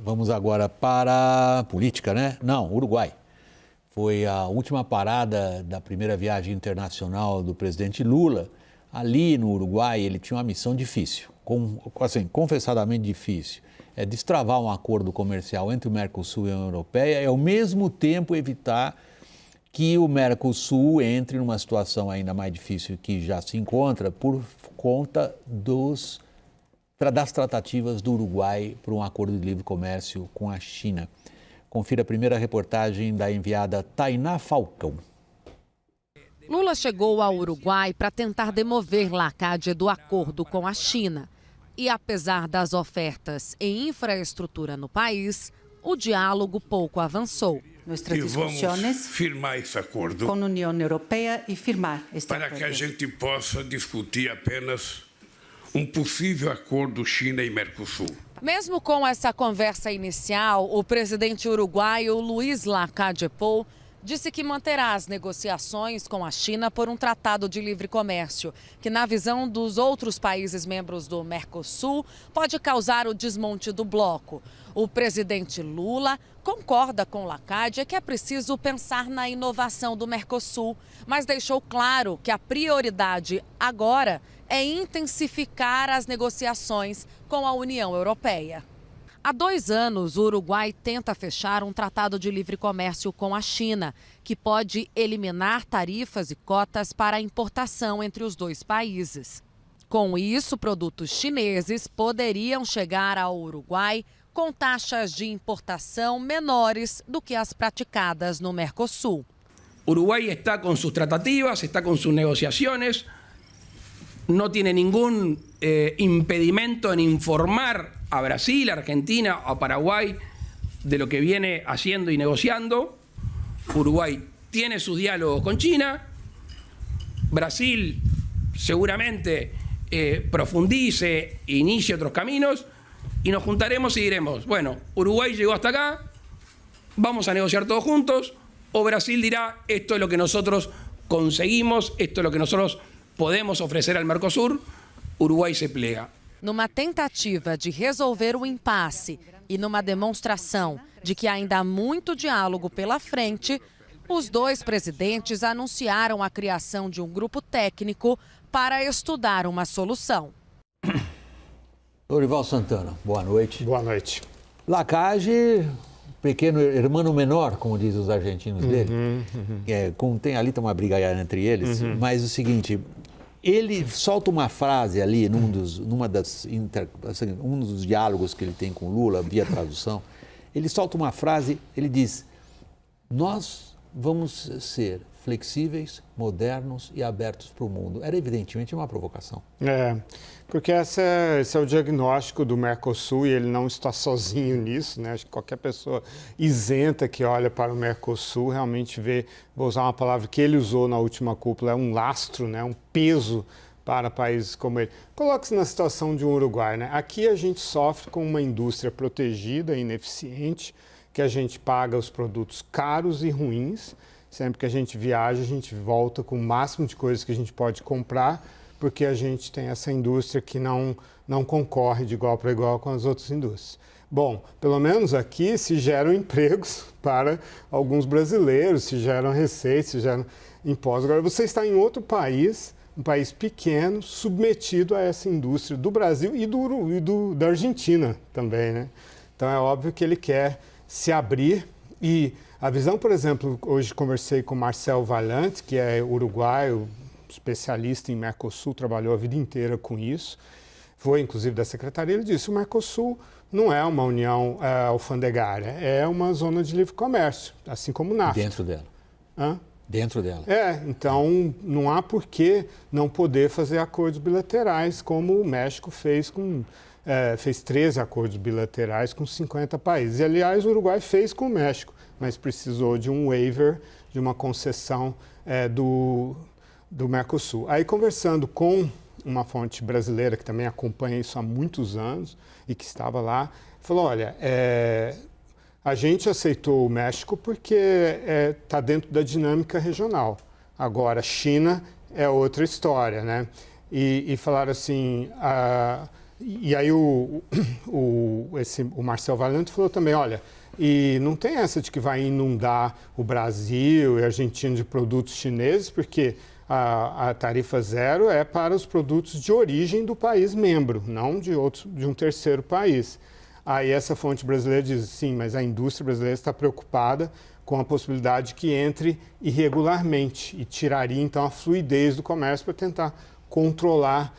Vamos agora para a política, né? Não, Uruguai. Foi a última parada da primeira viagem internacional do presidente Lula. Ali no Uruguai, ele tinha uma missão difícil, confessadamente difícil. É destravar um acordo comercial entre o Mercosul e a União Europeia e, ao mesmo tempo, evitar que o Mercosul entre numa situação ainda mais difícil que já se encontra por conta das tratativas do Uruguai para um acordo de livre comércio com a China. Confira a primeira reportagem da enviada Tainá Falcão. Lula chegou ao Uruguai para tentar demover Lacádia do acordo com a China. E apesar das ofertas em infraestrutura no país, o diálogo pouco avançou. E vamos firmar esse acordo com a União Europeia e firmar este para acordo. Que a gente possa discutir apenas um possível acordo China e Mercosul. Mesmo com essa conversa inicial, o presidente uruguaio Luiz Lacalle Pou disse que manterá as negociações com a China por um tratado de livre comércio, que, na visão dos outros países membros do Mercosul, pode causar o desmonte do bloco. O presidente Lula concorda com Lacalle que é preciso pensar na inovação do Mercosul, mas deixou claro que a prioridade agora é intensificar as negociações com a União Europeia. Há 2 anos, o Uruguai tenta fechar um tratado de livre comércio com a China, que pode eliminar tarifas e cotas para a importação entre os 2 países. Com isso, produtos chineses poderiam chegar ao Uruguai com taxas de importação menores do que as praticadas no Mercosul. Uruguai está com suas tratativas, está com suas negociações, não tem nenhum impedimento em informar a Brasil, a Argentina, a Paraguay de lo que viene haciendo y negociando. Uruguay tiene sus diálogos con China. Brasil seguramente profundice, inicie otros caminos y nos juntaremos y diremos, bueno, Uruguay llegó hasta acá, vamos a negociar todos juntos, o Brasil dirá, esto es lo que nosotros conseguimos, esto es lo que nosotros podemos ofrecer al Mercosur, Uruguai se plega. Numa tentativa de resolver o impasse e numa demonstração de que ainda há muito diálogo pela frente, os 2 presidentes anunciaram a criação de um grupo técnico para estudar uma solução. Dorival Santana, boa noite. Boa noite. Lacalle, pequeno irmão menor, como dizem os argentinos dele. Tem ali uma briga entre eles, mas o seguinte, ele solta uma frase ali um dos diálogos que ele tem com Lula, via tradução, ele solta uma frase, ele diz, nós vamos ser flexíveis, modernos e abertos para o mundo. Era evidentemente uma provocação. Porque esse é o diagnóstico do Mercosul e ele não está sozinho nisso, né? Acho que qualquer pessoa isenta que olha para o Mercosul realmente vê, vou usar uma palavra que ele usou na última cúpula, é um lastro, né? Um peso para países como ele. Coloque-se na situação de um Uruguai, né? Aqui a gente sofre com uma indústria protegida, ineficiente, que a gente paga os produtos caros e ruins. Sempre que a gente viaja, a gente volta com o máximo de coisas que a gente pode comprar, porque a gente tem essa indústria que não concorre de igual para igual com as outras indústrias. Bom, pelo menos aqui se geram empregos para alguns brasileiros, se geram receitas, se geram impostos. Agora, você está em outro país, um país pequeno, submetido a essa indústria do Brasil e da Argentina também, né? Então, é óbvio que ele quer se abrir e a visão, por exemplo, hoje conversei com Marcel Vallant, que é uruguaio, especialista em Mercosul, trabalhou a vida inteira com isso, foi inclusive da secretaria, ele disse, o Mercosul não é uma união alfandegária, é uma zona de livre comércio, assim como o NAFTA. Dentro dela. Dentro dela. Então não há por que não poder fazer acordos bilaterais, como o México fez fez 13 acordos bilaterais com 50 países. E, aliás, o Uruguai fez com o México, mas precisou de um waiver, de uma concessão do Mercosul. Aí, conversando com uma fonte brasileira que também acompanha isso há muitos anos e que estava lá, falou, olha, a gente aceitou o México porque está dentro da dinâmica regional. Agora, China é outra história, né? E falaram assim, E aí o Marcel Valente falou também, olha, e não tem essa de que vai inundar o Brasil e a Argentina de produtos chineses, porque a tarifa zero é para os produtos de origem do país membro, não de um terceiro país. Aí essa fonte brasileira diz, sim, mas a indústria brasileira está preocupada com a possibilidade que entre irregularmente e tiraria então a fluidez do comércio para tentar controlar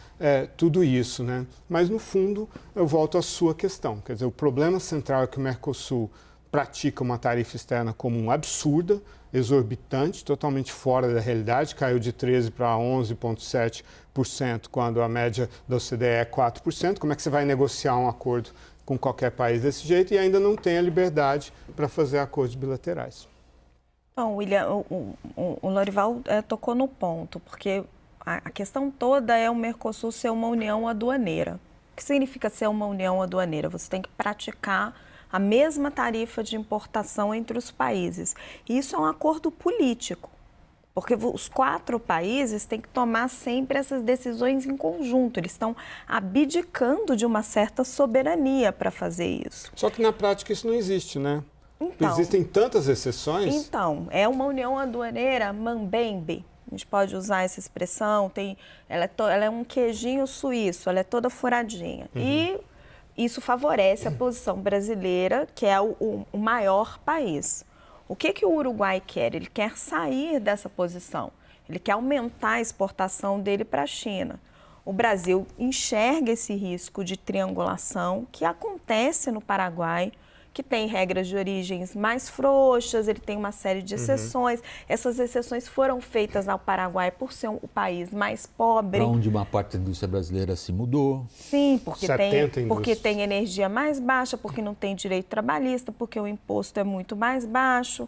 tudo isso, né? Mas no fundo eu volto à sua questão, quer dizer, o problema central é que o Mercosul pratica uma tarifa externa comum absurda, exorbitante, totalmente fora da realidade, caiu de 13% para 11,7%, quando a média da OCDE é 4%. Como é que você vai negociar um acordo com qualquer país desse jeito e ainda não tem a liberdade para fazer acordos bilaterais? Bom, William, o Lorival tocou no ponto, porque a questão toda é o Mercosul ser uma união aduaneira. O que significa ser uma união aduaneira? Você tem que praticar a mesma tarifa de importação entre os países. E isso é um acordo político, porque os 4 países têm que tomar sempre essas decisões em conjunto. Eles estão abdicando de uma certa soberania para fazer isso. Só que na prática isso não existe, né? Então, existem tantas exceções. Então, é uma união aduaneira mambembe. A gente pode usar essa expressão. Ela é um queijinho suíço, ela é toda furadinha. E isso favorece a posição brasileira, que é o maior país. O que o Uruguai quer? Ele quer sair dessa posição. Ele quer aumentar a exportação dele para a China. O Brasil enxerga esse risco de triangulação que acontece no Paraguai, que tem regras de origens mais frouxas, ele tem uma série de exceções. Essas exceções foram feitas ao Paraguai por ser o país mais pobre. Para onde uma parte da indústria brasileira se mudou. Sim, porque tem energia mais baixa, porque não tem direito trabalhista, porque o imposto é muito mais baixo,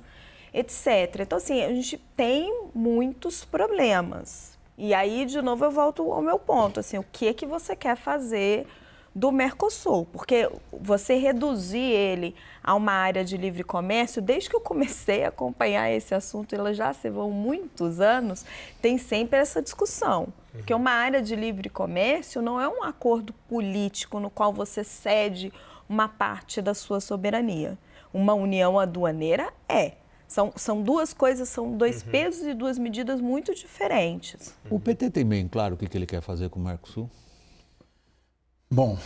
etc. Então, assim, a gente tem muitos problemas. E aí, de novo, eu volto ao meu ponto, assim, o que você quer fazer do Mercosul, porque você reduzir ele a uma área de livre comércio, desde que eu comecei a acompanhar esse assunto, ela já se vão muitos anos, tem sempre essa discussão. Porque uma área de livre comércio não é um acordo político no qual você cede uma parte da sua soberania. Uma união aduaneira é. São duas coisas, são dois pesos e duas medidas muito diferentes. O PT tem bem claro o que ele quer fazer com o Mercosul? Bom,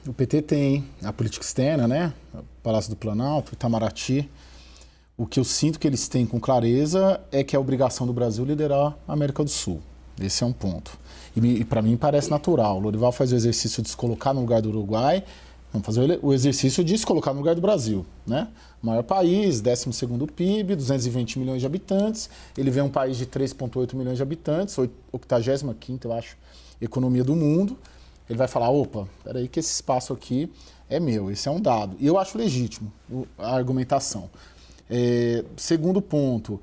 o PT tem a política externa, né? O Palácio do Planalto, Itamaraty. O que eu sinto que eles têm com clareza é que é a obrigação do Brasil liderar a América do Sul. Esse é um ponto. E para mim parece natural. O Lorival faz o exercício de se colocar no lugar do Uruguai, vamos fazer o exercício de se colocar no lugar do Brasil, né? Maior país, 12º PIB, 220 milhões de habitantes. Ele vê um país de 3,8 milhões de habitantes, 85ª, eu acho, economia do mundo. Ele vai falar, opa, peraí que esse espaço aqui é meu, esse é um dado. E eu acho legítimo a argumentação. Segundo ponto,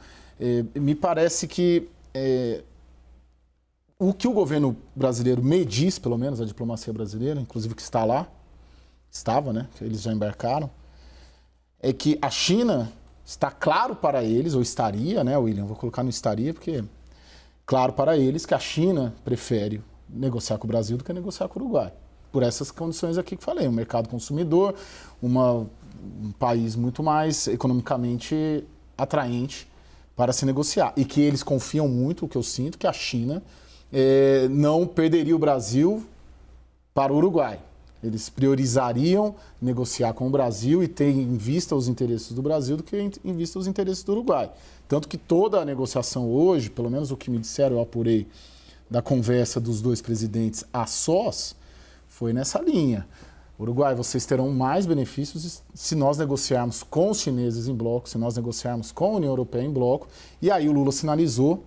me parece que o que o governo brasileiro me diz, pelo menos a diplomacia brasileira, inclusive que está lá, estava, né, eles já embarcaram, é que a China está claro para eles, ou estaria, né, William, vou colocar no estaria, porque claro para eles que a China prefere negociar com o Brasil do que negociar com o Uruguai. Por essas condições aqui que falei, um mercado consumidor, um país muito mais economicamente atraente para se negociar. E que eles confiam muito, o que eu sinto, que a China não perderia o Brasil para o Uruguai. Eles priorizariam negociar com o Brasil e ter em vista os interesses do Brasil do que em vista os interesses do Uruguai. Tanto que toda a negociação hoje, pelo menos o que me disseram, eu apurei da conversa dos dois presidentes a sós, foi nessa linha. Uruguai, vocês terão mais benefícios se nós negociarmos com os chineses em bloco, se nós negociarmos com a União Europeia em bloco. E aí o Lula sinalizou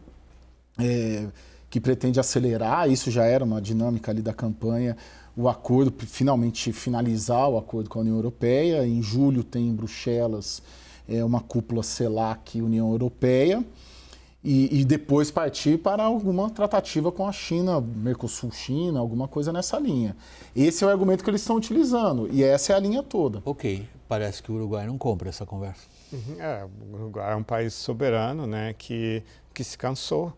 que pretende acelerar, isso já era uma dinâmica ali da campanha, o acordo, finalmente finalizar o acordo com a União Europeia. Em julho tem em Bruxelas uma cúpula CELAC-União Europeia. E depois partir para alguma tratativa com a China, Mercosul-China, alguma coisa nessa linha. Esse é o argumento que eles estão utilizando e essa é a linha toda. Ok, parece que o Uruguai não compra essa conversa. O Uruguai é um país soberano, né, que se cansou,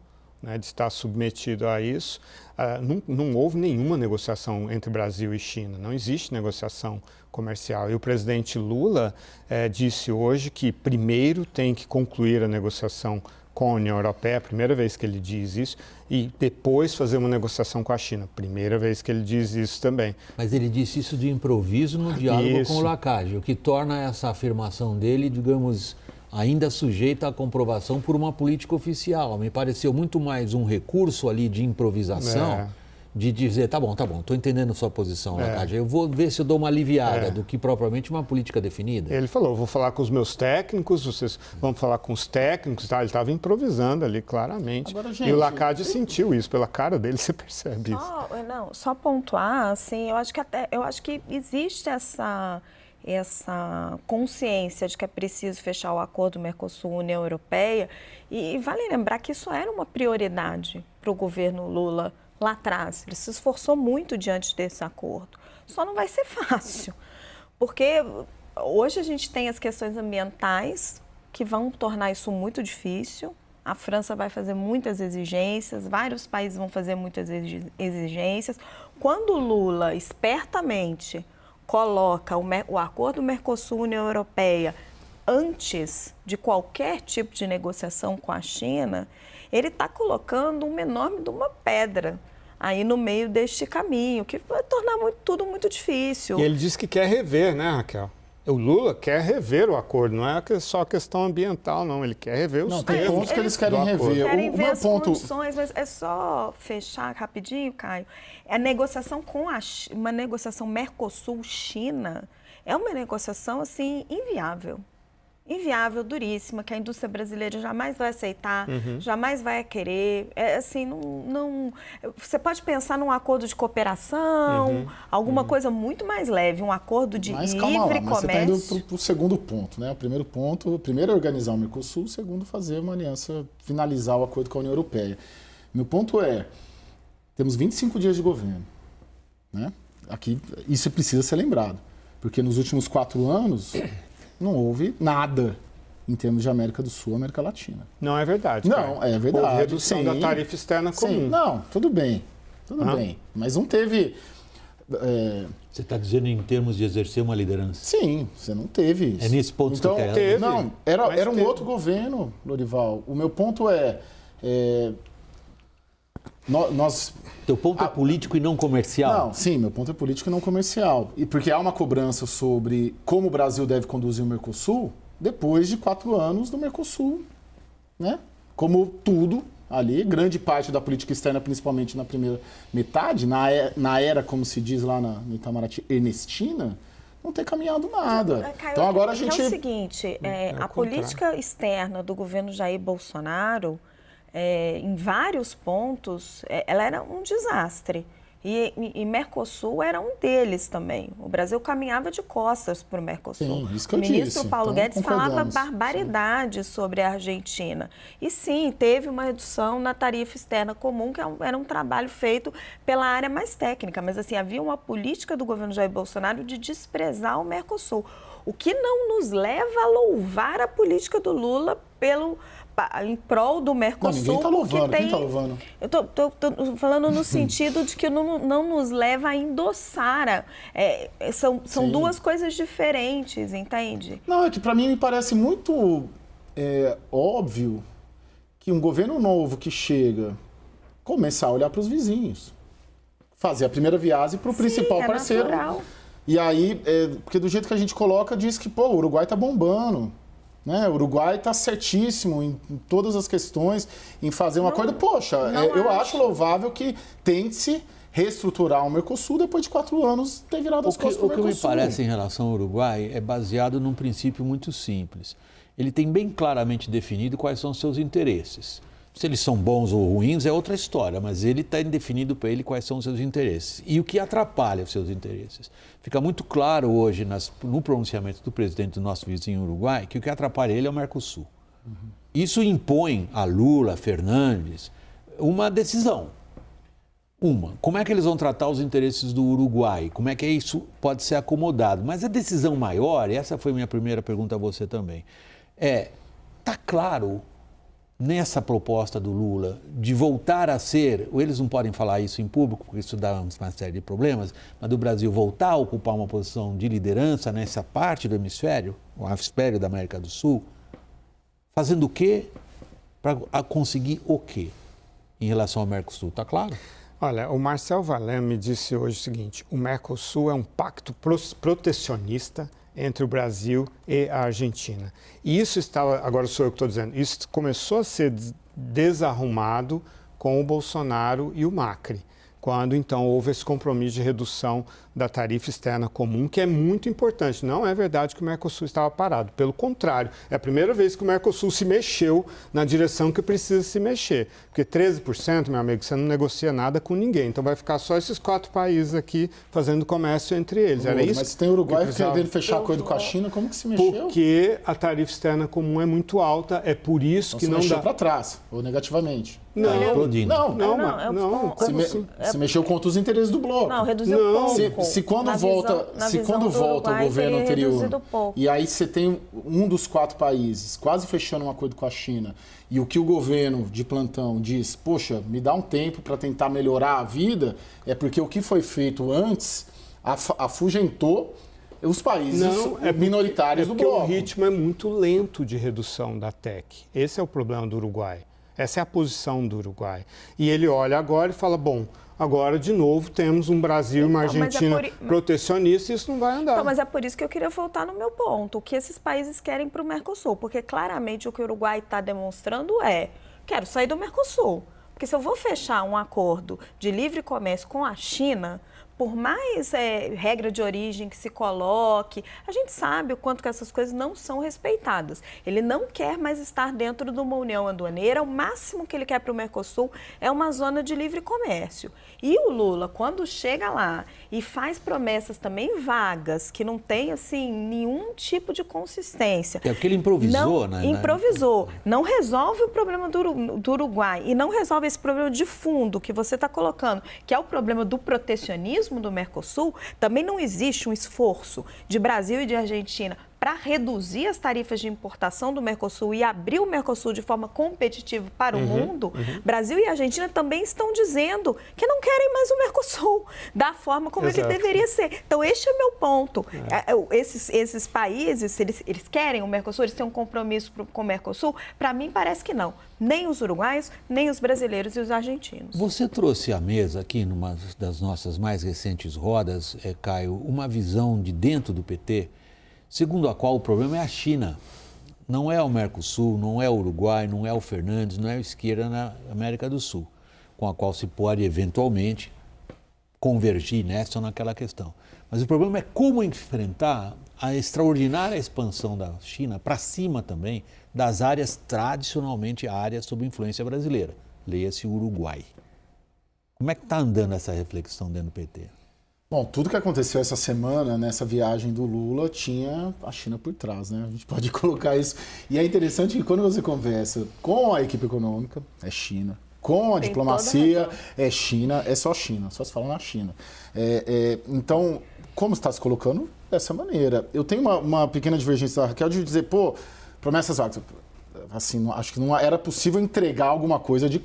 né, de estar submetido a isso. Não houve nenhuma negociação entre Brasil e China, não existe negociação comercial. E o presidente Lula disse hoje que primeiro tem que concluir a negociação com a União Europeia, a primeira vez que ele diz isso, e depois fazer uma negociação com a China, primeira vez que ele diz isso também. Mas ele disse isso de improviso no diálogo com o Lacalle, o que torna essa afirmação dele, digamos, ainda sujeita à comprovação por uma política oficial. Me pareceu muito mais um recurso ali de improvisação, de dizer, tá bom, estou entendendo sua posição, Lacalle, eu vou ver se eu dou uma aliviada do que propriamente uma política definida. Ele falou, vou falar com os meus técnicos, vocês vão falar com os técnicos, tá? Ele estava improvisando ali claramente. Agora, gente, e o Lacalle sentiu isso, pela cara dele você percebe isso. Só pontuar, assim, eu acho que existe essa consciência de que é preciso fechar o acordo Mercosul-União Europeia e vale lembrar que isso era uma prioridade para o governo Lula lá atrás. Ele se esforçou muito diante desse acordo. Só não vai ser fácil, porque hoje a gente tem as questões ambientais que vão tornar isso muito difícil. A França vai fazer muitas exigências, vários países vão fazer muitas exigências. Quando o Lula, espertamente, coloca o acordo Mercosul-União Europeia antes de qualquer tipo de negociação com a China, ele está colocando uma enorme de uma pedra aí no meio deste caminho, que vai tornar tudo muito difícil. E ele disse que quer rever, né, Raquel? O Lula quer rever o acordo, não é só questão ambiental, não. Ele quer rever os tem pontos que eles querem rever. Querem ver as condições, mas é só fechar rapidinho, Caio. A negociação uma negociação Mercosul-China é uma negociação, assim, inviável. Inviável, duríssima, que a indústria brasileira jamais vai aceitar, jamais vai querer. Você pode pensar num acordo de cooperação, alguma coisa muito mais leve, um acordo de livre comércio. Mas você está indo para o segundo ponto, né? O primeiro ponto, primeiro é organizar o Mercosul, o segundo fazer uma aliança, finalizar o acordo com a União Europeia. Meu ponto é, temos 25 dias de governo, né? Aqui, isso precisa ser lembrado, porque nos últimos 4 anos... não houve nada em termos de América do Sul, América Latina. Não é verdade. Não, é verdade. Houve redução da tarifa externa comum. Não, tudo bem. Mas não teve... Você está dizendo em termos de exercer uma liderança? Sim, você não teve isso. É nesse ponto então, que você teve. Não, era um outro governo, Lorival. O meu ponto é Teu ponto é político e não comercial? Não, sim, meu ponto é político e não comercial. E porque há uma cobrança sobre como o Brasil deve conduzir o Mercosul depois de 4 anos do Mercosul, né? Como tudo ali, grande parte da política externa, principalmente na primeira metade, na era, como se diz lá no Itamaraty, Ernestina, não ter caminhado nada. Caio, então agora a gente... É o seguinte, a política externa do governo Jair Bolsonaro... em vários pontos, ela era um desastre. E Mercosul era um deles também. O Brasil caminhava de costas para o Mercosul. Sim, isso que eu disse. O ministro Paulo Guedes falava concordamos. barbaridades sobre a Argentina. E sim, teve uma redução na tarifa externa comum, que era um trabalho feito pela área mais técnica. Mas assim, havia uma política do governo Jair Bolsonaro de desprezar o Mercosul. O que não nos leva a louvar a política do Lula em prol do Mercosul. Não, ninguém está louvando. Quem está louvando? Eu estou falando no sentido de que não nos leva a endossar. São duas coisas diferentes, entende? Não, é que para mim me parece muito óbvio que um governo novo que chega começar a olhar para os vizinhos. Fazer a primeira viagem para o principal parceiro. Natural. E aí, porque do jeito que a gente coloca, diz que o Uruguai está bombando. Né? O Uruguai está certíssimo em todas as questões, em fazer um acordo. Poxa, eu acho louvável que tente-se reestruturar o Mercosul depois de 4 anos ter virado as costas para o Mercosul. O que me parece em relação ao Uruguai é baseado num princípio muito simples. Ele tem bem claramente definido quais são os seus interesses. Se eles são bons ou ruins é outra história, mas ele está definido para ele quais são os seus interesses e o que atrapalha os seus interesses. Fica muito claro hoje no pronunciamento do presidente do nosso vizinho Uruguai que o que atrapalha ele é o Mercosul. Isso impõe a Lula, a Fernandes, uma decisão. Como é que eles vão tratar os interesses do Uruguai? Como é que isso pode ser acomodado? Mas a decisão maior, e essa foi minha primeira pergunta a você também, está claro nessa proposta do Lula de voltar a ser, eles não podem falar isso em público, porque isso dá uma série de problemas, mas do Brasil voltar a ocupar uma posição de liderança nessa parte do hemisfério, o hemisfério da América do Sul, fazendo o quê para conseguir o quê em relação ao Mercosul? Está claro? Olha, o Marcel Valem me disse hoje o seguinte: o Mercosul é um pacto protecionista entre o Brasil e a Argentina. E isso estava, agora sou eu que estou dizendo, isso começou a ser desarrumado com o Bolsonaro e o Macri, quando então houve esse compromisso de redução da tarifa externa comum, que é muito importante. Não é verdade que o Mercosul estava parado, pelo contrário, é a primeira vez que o Mercosul se mexeu na direção que precisa se mexer, porque 13%, meu amigo, você não negocia nada com ninguém, então vai ficar só esses 4 países aqui fazendo comércio entre eles. Era isso. Mas se tem Uruguai querendo fechar acordo com a China, como que se mexeu? Porque a tarifa externa comum é muito alta, é por isso então que se não mexeu dá... para trás, ou negativamente. Não, explodindo. Não. Se mexeu contra os interesses do bloco. Não, reduziu pouco. Se quando volta o governo anterior, e aí você tem um dos 4 países quase fechando um acordo com a China, e o que o governo de plantão diz, poxa, me dá um tempo para tentar melhorar a vida, é porque o que foi feito antes afugentou os países minoritários do bloco. O ritmo é muito lento de redução da TEC. Esse é o problema do Uruguai. Essa é a posição do Uruguai. E ele olha agora e fala, bom, agora de novo temos um Brasil e uma Argentina protecionista e isso não vai andar. Então, mas é por isso que eu queria voltar no meu ponto. O que esses países querem para o Mercosul? Porque claramente o que o Uruguai está demonstrando é, quero sair do Mercosul. Porque se eu vou fechar um acordo de livre comércio com a China, por mais regra de origem que se coloque, a gente sabe o quanto que essas coisas não são respeitadas. Ele não quer mais estar dentro de uma união aduaneira, o máximo que ele quer para o Mercosul é uma zona de livre comércio. E o Lula, quando chega lá e faz promessas também vagas, que não tem assim nenhum tipo de consistência. É porque ele improvisou, né? Improvisou. Não resolve o problema do Uruguai e não resolve esse problema de fundo que você está colocando, que é o problema do protecionismo do Mercosul. Também não existe um esforço de Brasil e de Argentina para reduzir as tarifas de importação do Mercosul e abrir o Mercosul de forma competitiva para o mundo. Brasil e Argentina também estão dizendo que não querem mais o Mercosul da forma como ele deveria ser. Então, este é o meu ponto. Esses países, eles querem o Mercosul, eles têm um compromisso com o Mercosul? Para mim, parece que não. Nem os uruguaios, nem os brasileiros e os argentinos. Você trouxe à mesa aqui, numa das nossas mais recentes rodas, Caio, uma visão de dentro do PT, segundo a qual o problema é a China. Não é o Mercosul, não é o Uruguai, não é o Fernandes, não é a esquerda na América do Sul, com a qual se pode eventualmente convergir nessa ou naquela questão. Mas o problema é como enfrentar a extraordinária expansão da China para cima também das áreas tradicionalmente áreas sob influência brasileira. Leia-se Uruguai. Como é que está andando essa reflexão dentro do PT? Bom, tudo que aconteceu essa semana, nessa viagem do Lula, tinha a China por trás, né? A gente pode colocar isso. E é interessante que quando você conversa com a equipe econômica, é China. Com a diplomacia, é China, é só China, só se fala na China. Então, como está se colocando? Dessa maneira. Eu tenho uma pequena divergência da Raquel de dizer, pô, promessas vagas. Assim, acho que não era possível entregar alguma coisa de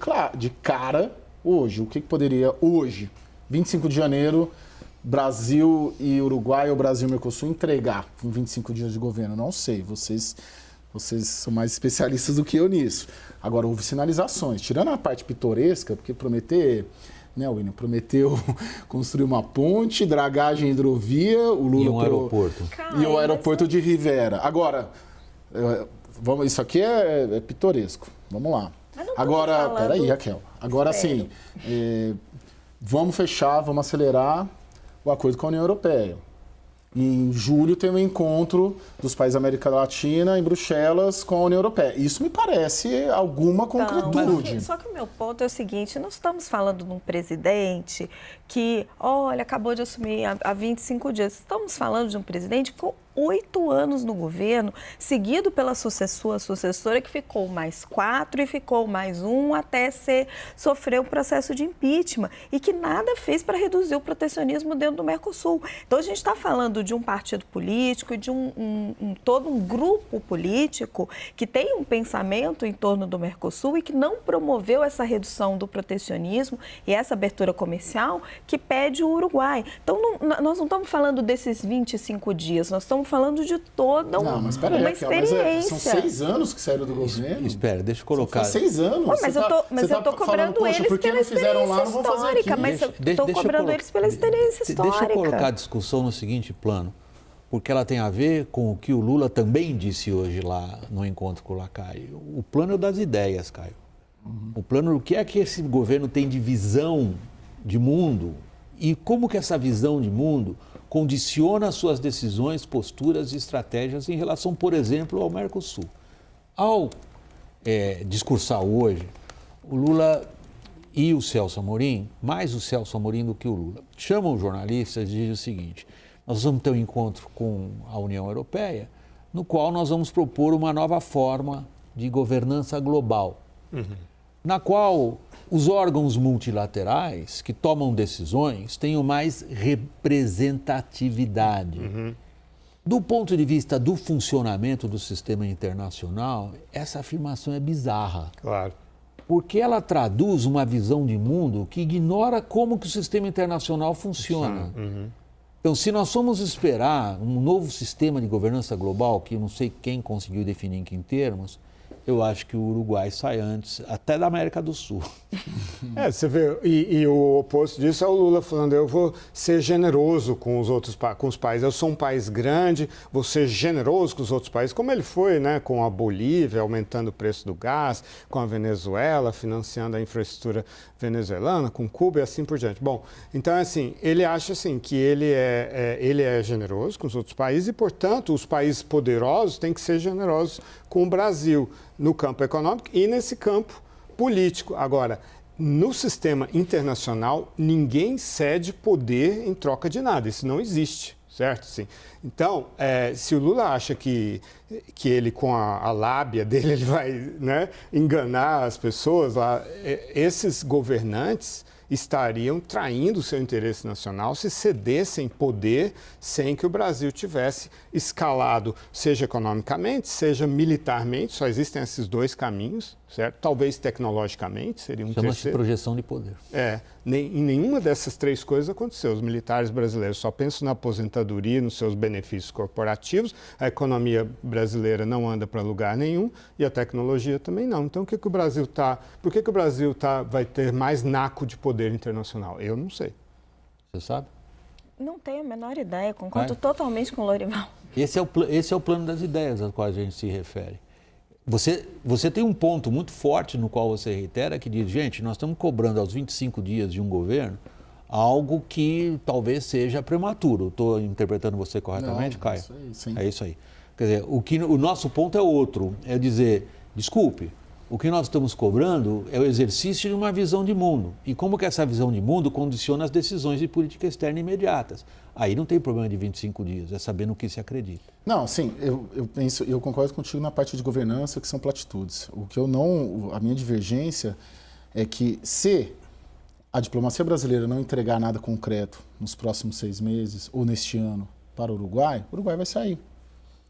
cara hoje. O que poderia hoje, 25 de janeiro, Brasil e Uruguai ou Brasil e Mercosul entregar com 25 dias de governo? Não sei, vocês são mais especialistas do que eu nisso. Agora, houve sinalizações, tirando a parte pitoresca, porque prometeu construir uma ponte, dragagem e hidrovia, o Lula... E um aeroporto. E o aeroporto de Rivera. Agora, isso aqui é pitoresco, vamos lá. Agora, peraí, Raquel. Agora, sim, vamos fechar, vamos acelerar o acordo com a União Europeia. Em julho tem um encontro dos países da América Latina em Bruxelas com a União Europeia. Isso me parece alguma concretude. Só que o meu ponto é o seguinte, nós estamos falando de um presidente que, olha, acabou de assumir há 25 dias. Estamos falando de um presidente com 8 anos no governo, seguido pela sua sucessora, que ficou mais 4 e ficou mais 1 até sofrer o processo de impeachment, e que nada fez para reduzir o protecionismo dentro do Mercosul. Então, a gente está falando de um partido político, de todo um grupo político que tem um pensamento em torno do Mercosul e que não promoveu essa redução do protecionismo e essa abertura comercial que pede o Uruguai. Então, nós não estamos falando desses 25 dias, nós estamos falando de toda uma experiência. São 6 anos que saíram do governo. Espera, deixa eu colocar. São 6 anos. Mas eu estou cobrando eles pela experiência histórica, mas eu estou cobrando eles pela experiência histórica. Deixa eu colocar a discussão no seguinte plano, porque ela tem a ver com o que o Lula também disse hoje lá no encontro com o Lacalle. O plano é das ideias, Caio. O plano, o que é que esse governo tem de visão de mundo e como que essa visão de mundo condiciona suas decisões, posturas e estratégias em relação, por exemplo, ao Mercosul. Ao discursar hoje, o Lula e o Celso Amorim, mais o Celso Amorim do que o Lula, chamam os jornalistas e dizem o seguinte: nós vamos ter um encontro com a União Europeia, no qual nós vamos propor uma nova forma de governança global, na qual os órgãos multilaterais que tomam decisões tenham mais representatividade. Do ponto de vista do funcionamento do sistema internacional, essa afirmação é bizarra. Claro. Porque ela traduz uma visão de mundo que ignora como que o sistema internacional funciona. Então, se nós formos esperar um novo sistema de governança global, que eu não sei quem conseguiu definir em que termos, eu acho que o Uruguai sai antes, até da América do Sul. Você vê, e o oposto disso é o Lula falando: eu vou ser generoso com os países, eu sou um país grande, vou ser generoso com os outros países, como ele foi, né, com a Bolívia, aumentando o preço do gás, com a Venezuela, financiando a infraestrutura venezuelana, com Cuba e assim por diante. Bom, então, assim, ele acha assim, que ele é generoso com os outros países e, portanto, os países poderosos têm que ser generosos com o Brasil, no campo econômico e nesse campo político. Agora, no sistema internacional, ninguém cede poder em troca de nada. Isso não existe, certo? Sim. Então, se o Lula acha que ele, com a lábia dele, ele vai, né, enganar as pessoas, esses governantes estariam traindo o seu interesse nacional se cedessem poder sem que o Brasil tivesse escalado, seja economicamente, seja militarmente. Só existem esses dois caminhos, certo? Talvez tecnologicamente seria um terceiro. Chama-se projeção de poder. Em nenhuma dessas três coisas aconteceu. Os militares brasileiros só pensam na aposentadoria, nos seus benefícios corporativos, a economia brasileira não anda para lugar nenhum e a tecnologia também não. Então, por que o Brasil vai ter mais naco de poder internacional? Eu não sei. Você sabe? Não tenho a menor ideia, concordo totalmente com o Lorival. Esse é o plano das ideias a qual a gente se refere. Você tem um ponto muito forte no qual você reitera, que diz: gente, nós estamos cobrando aos 25 dias de um governo algo que talvez seja prematuro. Estou interpretando você corretamente, Caio? Isso aí, sim. É isso aí. Quer dizer, o nosso ponto é outro, é dizer: desculpe, o que nós estamos cobrando é o exercício de uma visão de mundo. E como que essa visão de mundo condiciona as decisões de política externa imediatas? Aí não tem problema de 25 dias, é saber no que se acredita. Não, sim, eu concordo contigo na parte de governança, que são platitudes. A minha divergência é que se a diplomacia brasileira não entregar nada concreto nos próximos 6 meses ou neste ano para o Uruguai vai sair.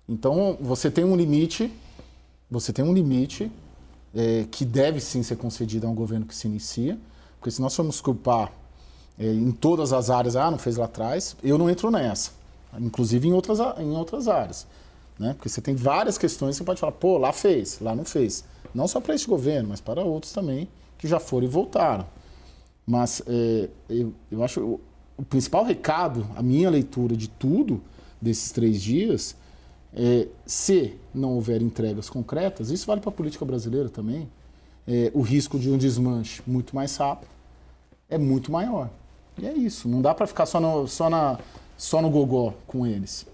Então, você tem um limite que deve sim ser concedido a um governo que se inicia, porque se nós formos culpar em todas as áreas, não fez lá atrás, eu não entro nessa, inclusive em outras áreas, né? Porque você tem várias questões que você pode falar: pô, lá fez, lá não fez. Não só para este governo, mas para outros também que já foram e voltaram. Mas eu acho o principal recado, a minha leitura de tudo desses 3 dias, se não houver entregas concretas, isso vale para a política brasileira também, o risco de um desmanche muito mais rápido é muito maior. E é isso, não dá para ficar só no gogó com eles.